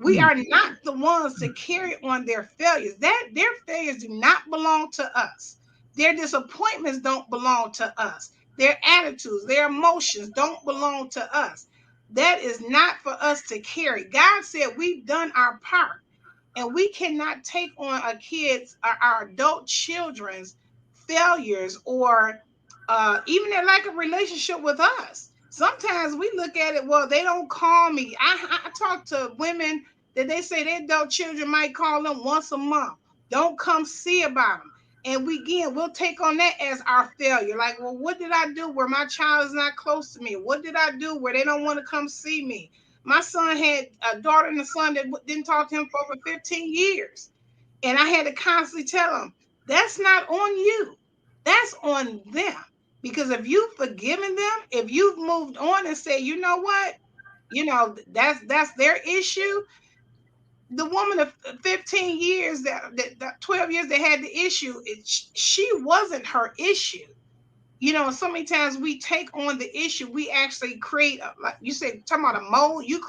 We are not the ones to carry on their failures. Their failures do not belong to us. Their disappointments don't belong to us. Their attitudes, their emotions don't belong to us. That is not for us to carry. God said we've done our part, and we cannot take on our adult children's failures, or even their lack of relationship with us. Sometimes we look at it, well, they don't call me. I talk to women that they say their adult children might call them once a month, don't come see about them. And we'll take on that as our failure. Like, well, what did I do where my child is not close to me? What did I do where they don't want to come see me? My son had a daughter and a son that didn't talk to him for over 15 years. And I had to constantly tell him, that's not on you. That's on them. Because if you've forgiven them, if you've moved on and said, you know what, that's their issue. The woman of 15 years, that 12 years that had the issue, she wasn't her issue. So many times we take on the issue, we actually create, like you said, talking about a mold, you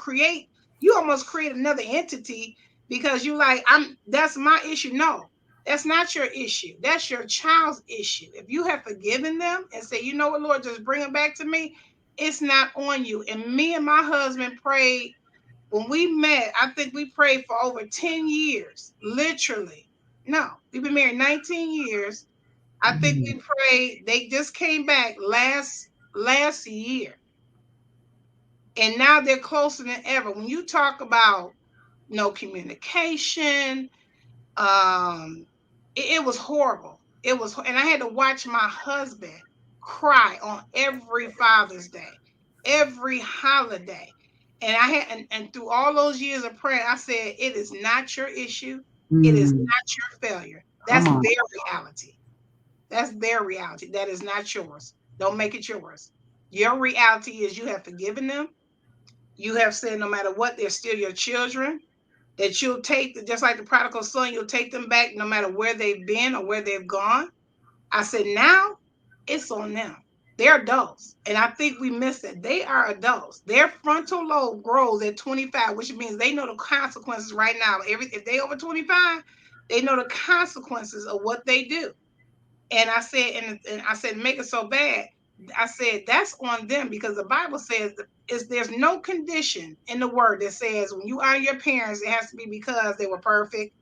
almost create another entity, because you like, that's my issue. No, that's not your issue. That's your child's issue. If you have forgiven them and say, you know what, Lord, just bring them back to me, it's not on you. And me and my husband prayed when we met. I think we prayed for over 10 years, literally. No, we've been married 19 years. I think we prayed. They just came back last year, and now they're closer than ever. When you talk about no communication, it was horrible. And I had to watch my husband cry on every Father's Day, every holiday. And I had, and through all those years of prayer, I said, it is not your issue. It is not your failure. That's their reality. That's their reality. That is not yours. Don't make it yours. Your reality is you have forgiven them. You have said no matter what, they're still your children. That you'll just like the prodigal son, you'll take them back no matter where they've been or where they've gone. I said, now it's on them. They're adults. And I think we miss it. They are adults. Their frontal lobe grows at 25, which means they know the consequences right now. If they over 25, they know the consequences of what they do. And I said, and I said, make it so bad. I said, that's on them, because the Bible says there's no condition in the word that says when you honor your parents, it has to be because they were perfect,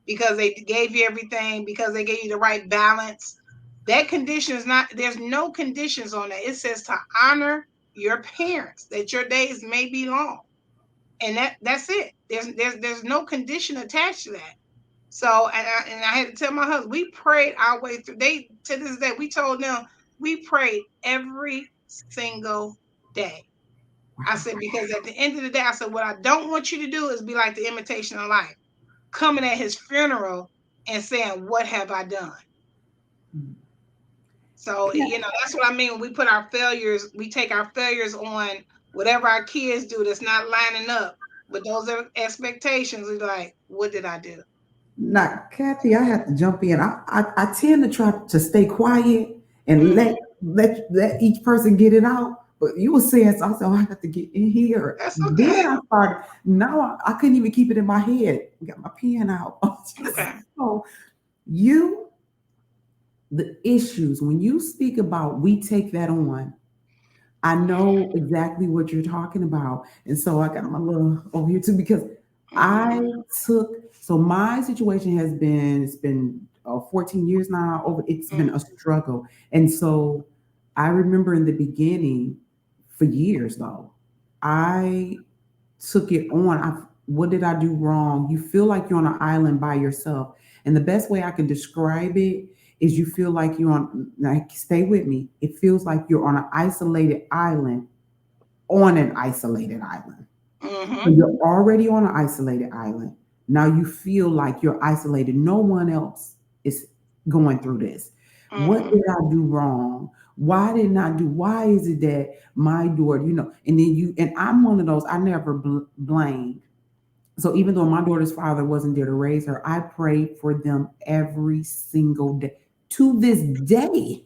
because they gave you everything, because they gave you the right balance. That condition is not, there's no conditions on that. It says to honor your parents, that your days may be long. And that's it. There's no condition attached to that. So, and I had to tell my husband, we prayed our way through. To this day, we told them we prayed every single day. I said, because at the end of the day, I said, what I don't want you to do is be like the Imitation of Life, coming at his funeral and saying, what have I done? So, that's what I mean. When we put our failures, we take our failures on whatever our kids do that's not lining up with those expectations. We're like, what did I do? Now, Kathy, I have to jump in. I tend to try to stay quiet and let each person get it out. But you were saying something, so I have to get in here. That's okay. Then I started. Now I couldn't even keep it in my head. I got my pen out. Okay. So the issues when you speak about, we take that on. I know exactly what you're talking about, and so I got my little over here too, because I took. So my situation has been, it's been 14 years now. Over, it's been a Mm-hmm. struggle, and so I remember in the beginning, for years though, I took it on. What did I do wrong? You feel like you're on an island by yourself, and the best way I can describe it is you feel like you're on. Like, stay with me. It feels like you're on an isolated island on an isolated island. So Mm-hmm. you're already on an isolated island. Now you feel like you're isolated. No one else is going through this. What Mm-hmm. did I do wrong? Why didn't I do? Why is it that my daughter, and then and I'm one of those, I never blamed. So even though my daughter's father wasn't there to raise her, I prayed for them every single day. To this day,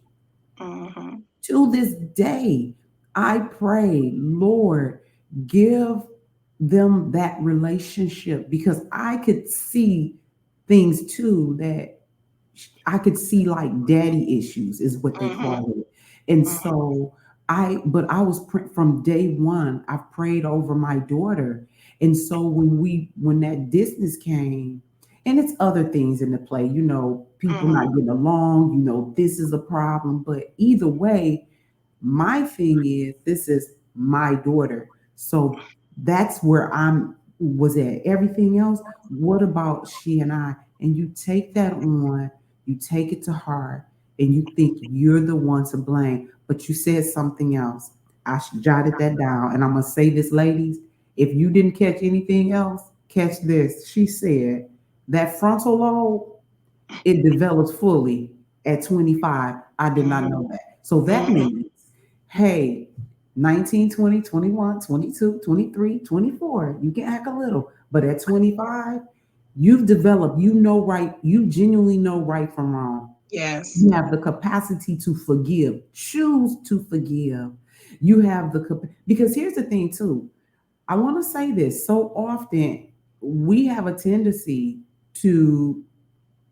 Mm-hmm. to this day, I pray, Lord, give them that relationship, because I could see things too that I could see, like daddy issues is what they Mm-hmm. call it. And Mm-hmm. so but I was from day one, I prayed over my daughter. And so when that distance came, and it's other things in the play, people Mm-hmm. not getting along, this is a problem. But either way, my thing is, this is my daughter. So that's where I'm was at. Everything else, what about she and I? And you take that on, you take it to heart, and you think you're the one to blame. But you said something else. I jotted that down. And I'm gonna say this, ladies. If you didn't catch anything else, catch this. She said that frontal lobe, it develops fully at 25. I did not know that. So that Mm-hmm. means, hey, 19, 20, 21, 22, 23, 24, you can act a little, but at 25, you've developed, right, you genuinely know right from wrong. Yes. You have the capacity to forgive, choose to forgive. You have because here's the thing, too. I want to say this so often, we have a tendency to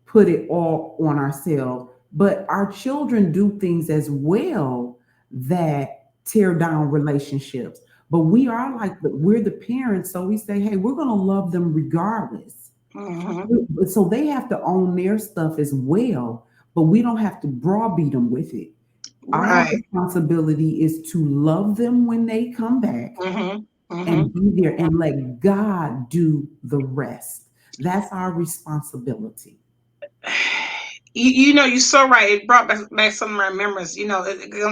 put it all on ourselves. But our children do things as well that tear down relationships. But we're the parents, so we say, hey, we're going to love them regardless. Mm-hmm. So they have to own their stuff as well, but we don't have to browbeat them with it. Our Right. responsibility is to love them when they come back Mm-hmm. Mm-hmm. and be there and let God do the rest. That's our responsibility. You're so right. It brought back some of my memories. It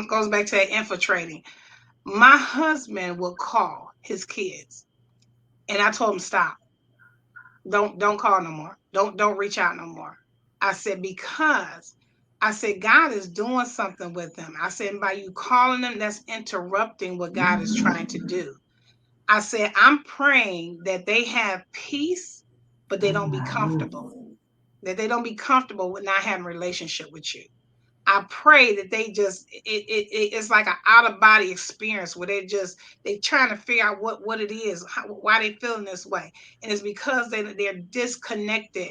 goes back to that infiltrating. My husband will call his kids, and I told him stop. Don't call no more. Don't reach out no more. I said because I said God is doing something with them. I said by you calling them, that's interrupting what God is trying to do. I said I'm praying that they have peace, but they don't be comfortable. That they don't be comfortable with not having a relationship with you. I pray that they just it's like an out of body experience where they trying to figure out what it is, why they feeling this way, and it's because they're disconnected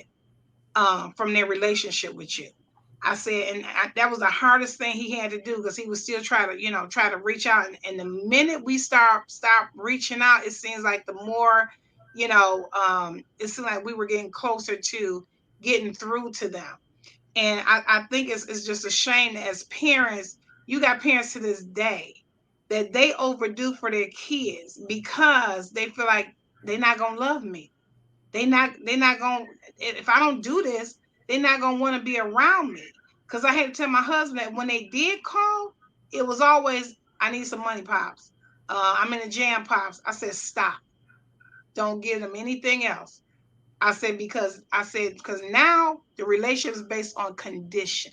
from their relationship with you. I said, and that was the hardest thing he had to do because he was still trying to try to reach out, and the minute we stop reaching out, it seems like the more it seemed like we were getting closer to getting through to them. And I think it's just a shame that as parents, you got parents to this day that they overdo for their kids because they feel like they're not gonna love me. They're not gonna if I don't do this, they're not gonna want to be around me. Cause I had to tell my husband that when they did call, it was always I need some money, pops. I'm in a jam, pops. I said stop. Don't give them anything else. I said because now the relationship is based on condition.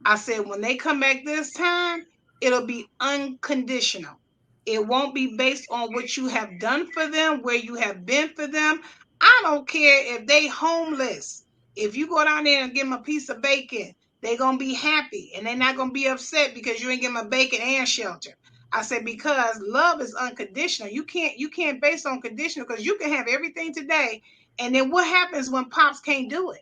I said, when they come back this time, it'll be unconditional. It won't be based on what you have done for them, where you have been for them. I don't care if they homeless. If you go down there and give them a piece of bacon, they're gonna be happy and they're not gonna be upset because you ain't give them a bacon and shelter. I said because love is unconditional. You can't base on conditional because you can have everything today, and then what happens when pops can't do it?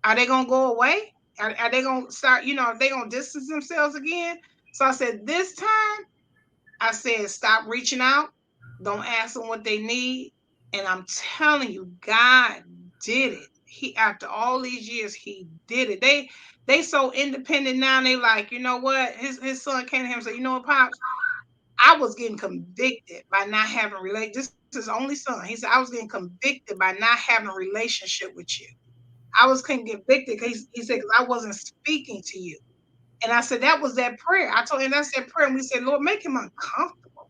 Are they gonna go away? Are they gonna start? Are they gonna distance themselves again? So I said, this time, I said, stop reaching out. Don't ask them what they need. And I'm telling you, God did it. he after all these years he did it. They so independent now. They like, you know what? His son came to him and said, you know what, Pops? I was getting convicted by not having relate. This is his only son. He said I was getting convicted by not having a relationship with you. I was getting convicted because he said because I wasn't speaking to you. And I said that was that prayer. I told him that's that prayer, and we said, Lord, make him uncomfortable.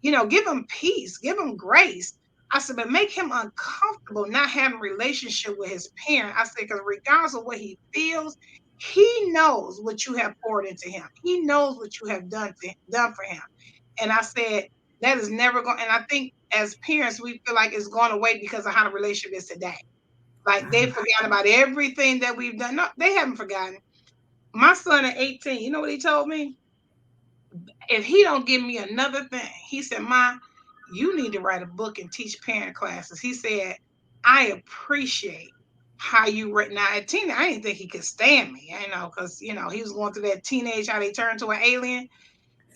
Give him peace, give him grace. I said, but make him uncomfortable not having a relationship with his parent. I said, because regardless of what he feels, he knows what you have poured into him. He knows what you have done for him. And I said, that is never going. And I think as parents, we feel like it's going away because of how the relationship is today. Like they forgot about everything that we've done. No, they haven't forgotten. My son at 18, you know what he told me? If he don't give me another thing, he said, Ma, you need to write a book and teach parent classes. He said, I appreciate how you written. Now at teen, I didn't think he could stand me, because he was going through that teenage how they turn to an alien.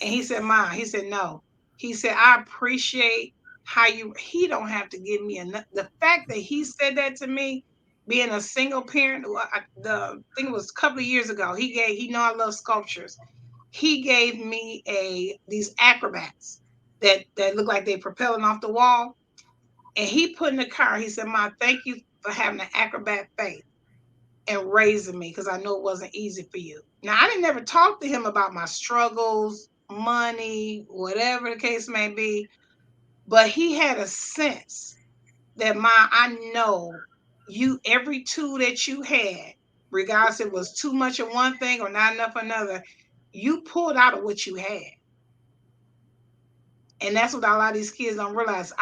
And he said, Ma, he said, no. He said, I appreciate how he don't have to give me enough. The fact that he said that to me, being a single parent, the thing was a couple of years ago, he know I love sculptures. He gave me these acrobats that look like they propelling off the wall. And he put in the car, he said, Ma, thank you for having an acrobat faith and raising me because I know it wasn't easy for you. Now, I didn't never talk to him about my struggles, money, whatever the case may be, but he had a sense that I know every tool that you had, regardless if it was too much of one thing or not enough of another, you pulled out of what you had. And that's what a lot of these kids don't realize.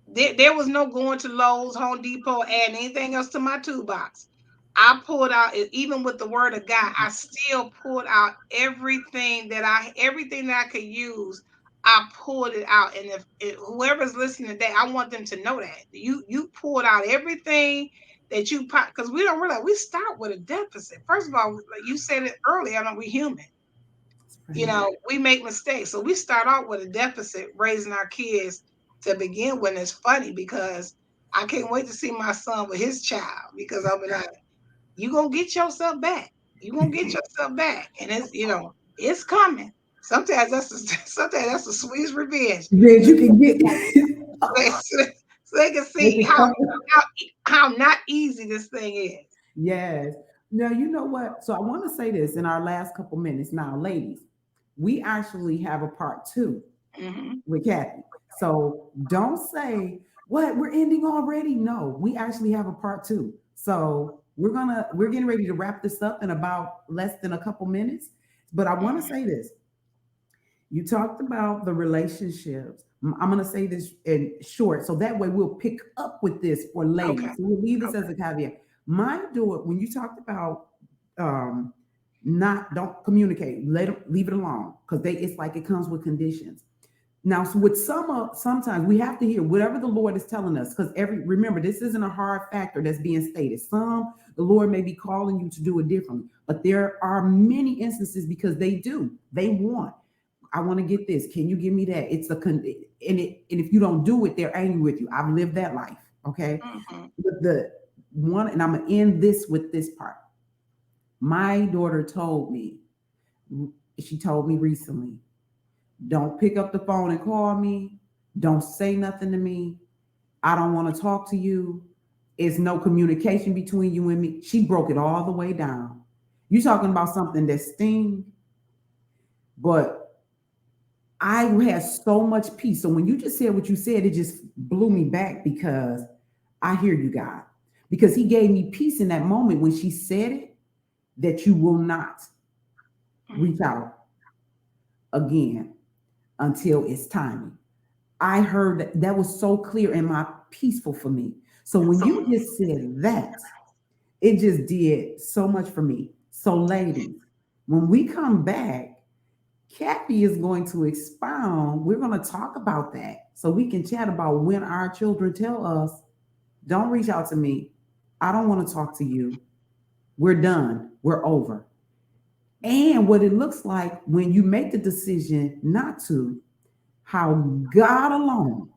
There was no going to Lowe's, Home Depot, adding anything else to my toolbox. I pulled out, even with the word of God, I still pulled out everything that I could use. I pulled it out. And if whoever's listening today, I want them to know that you pulled out everything that because we don't realize we start with a deficit. First of all, like you said it earlier, we're human. We make mistakes. So we start out with a deficit raising our kids to begin with. It's funny because I can't wait to see my son with his child because I'll be like, you gonna get yourself back. You gonna get yourself back. And it's coming. Sometimes sometimes that's the sweetest revenge. That you can get. So they can see how not easy this thing is. Yes. Now, you know what? So I want to say this in our last couple minutes. Now, ladies, we actually have a part 2 with Kathy. So don't say, what, we're ending already? No, we actually have a part 2. So we're getting ready to wrap this up in about less than a couple minutes. But I want to say this. You talked about the relationships. I'm going to say this in short, so that way we'll pick up with this for ladies. Okay. So we'll leave this as a caveat. My daughter, when you talked about don't communicate, leave it alone, because it's like it comes with conditions. Now, so with sometimes we have to hear whatever the Lord is telling us, because remember, this isn't a hard factor that's being stated. The Lord may be calling you to do it differently, but there are many instances because they want. I want to get this. Can you give me that? And if you don't do it, they're angry with you. I've lived that life. Okay. But the one, and I'm gonna end this with this part. My daughter told me recently, don't pick up the phone and call me. Don't say nothing to me. I don't want to talk to you. It's no communication between you and me. She broke it all the way down. You're talking about something that stings, but I had so much peace. So when you just said what you said, it just blew me back because I hear you, God. Because he gave me peace in that moment when she said it, that you will not reach out again until it's timing. I heard that was so clear and peaceful for me. So when you just said that, it just did so much for me. So ladies, when we come back, Kathy is going to expound. We're going to talk about that so we can chat about when our children tell us, don't reach out to me. I don't want to talk to you. We're done. We're over. And what it looks like when you make the decision not to, how God alone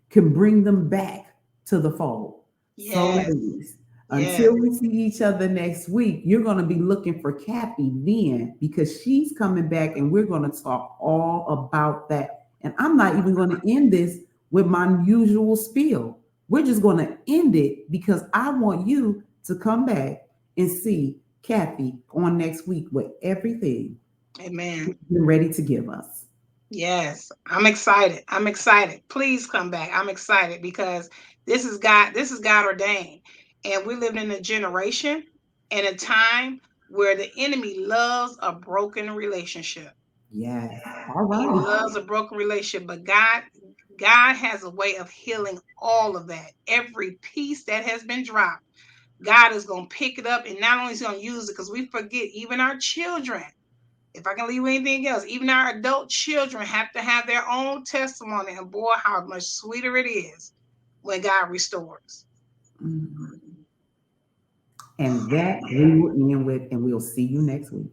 can bring them back to the fold. So, Yes. ladies, Yes. until we see each other next week, you're going to be looking for Kathy then because she's coming back and we're going to talk all about that. And I'm not even going to end this with my usual spiel. We're just going to end it because I want you to come back and see Kathy on next week with everything Amen. you're ready to give us. Yes. I'm excited. I'm excited. Please come back. I'm excited because this is God ordained. And we live in a generation and a time where the enemy loves a broken relationship. Yes. All He right. loves a broken relationship, but God has a way of healing all of that. Every piece that has been dropped, God is going to pick it up, and not only is He going to use it, because we forget, even our children, if I can leave anything else, even our adult children have to have their own testimony. And boy, how much sweeter it is when God restores. Mhm. And that we will end with, and we'll see you next week.